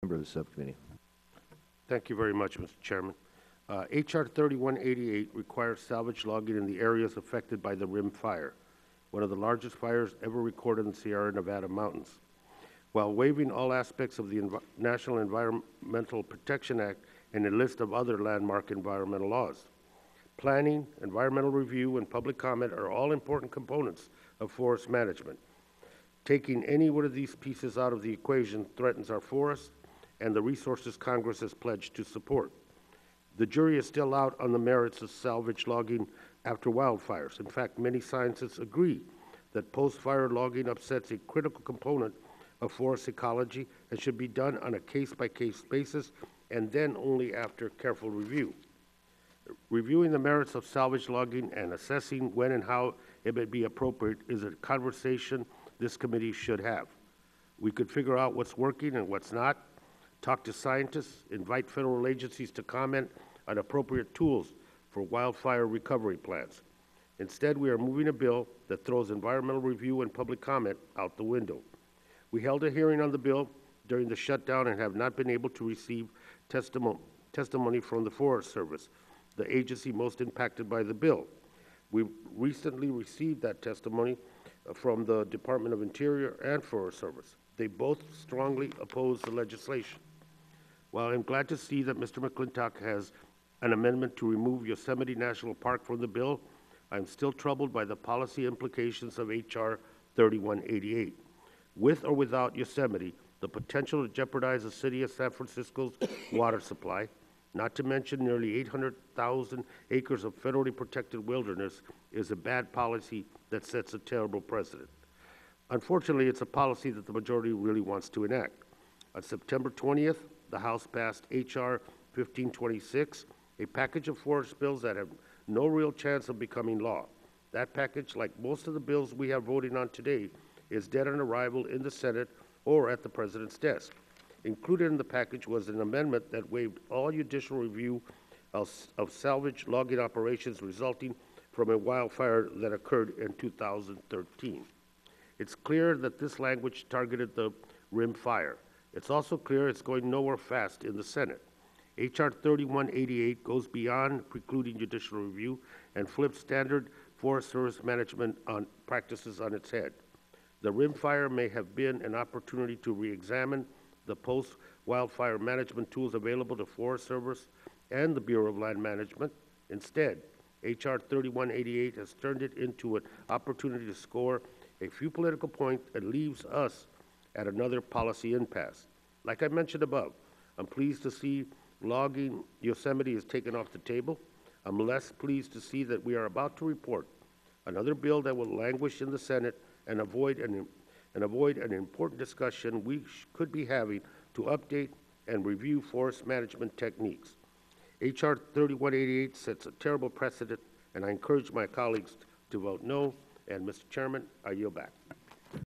Member of the subcommittee. Thank you very much, Mr. Chairman. H.R. 3188 requires salvage logging in the areas affected by the Rim Fire, one of the largest fires ever recorded in the Sierra Nevada mountains. While waiving all aspects of the National Environmental Protection Act and a list of other landmark environmental laws. Planning, environmental review, and public comment are all important components of forest management. Taking any one of these pieces out of the equation threatens our forests and the resources Congress has pledged to support. The jury is still out on the merits of salvage logging after wildfires. In fact, many scientists agree that post-fire logging upsets a critical component of forest ecology and should be done on a case-by-case basis and then only after careful review. Reviewing the merits of salvage logging and assessing when and how it may be appropriate is a conversation this committee should have. We could figure out what's working and what's not, talk to scientists, invite federal agencies to comment on appropriate tools for wildfire recovery plans. Instead, we are moving a bill that throws environmental review and public comment out the window. We held a hearing on the bill during the shutdown and have not been able to receive testimony from the Forest Service, the agency most impacted by the bill. We recently received that testimony from the Department of Interior and Forest Service. They both strongly oppose the legislation. While I'm glad to see that Mr. McClintock has an amendment to remove Yosemite National Park from the bill, I'm still troubled by the policy implications of H.R. 3188. With or without Yosemite, the potential to jeopardize the city of San Francisco's water supply, not to mention nearly 800,000 acres of federally protected wilderness, is a bad policy that sets a terrible precedent. Unfortunately, it's a policy that the majority really wants to enact. On September 20th, the House passed H.R. 1526, a package of forest bills that have no real chance of becoming law. That package, like most of the bills we have voting on today, is dead on arrival in the Senate or at the President's desk. Included in the package was an amendment that waived all judicial review of salvage logging operations resulting from a wildfire that occurred in 2013. It's clear that this language targeted the Rim Fire. It's also clear it's going nowhere fast in the Senate. H.R. 3188 goes beyond precluding judicial review and flips standard Forest Service management practices on its head. The Rim Fire may have been an opportunity to re-examine the post-wildfire management tools available to Forest Service and the Bureau of Land Management. Instead, H.R. 3188 has turned it into an opportunity to score a few political points and leaves us at another policy impasse. Like I mentioned above, I'm pleased to see logging Yosemite is taken off the table. I'm less pleased to see that we are about to report another bill that will languish in the Senate and avoid an important discussion we could be having to update and review forest management techniques. H.R. 3188 sets a terrible precedent, and I encourage my colleagues to vote no. And, Mr. Chairman, I yield back.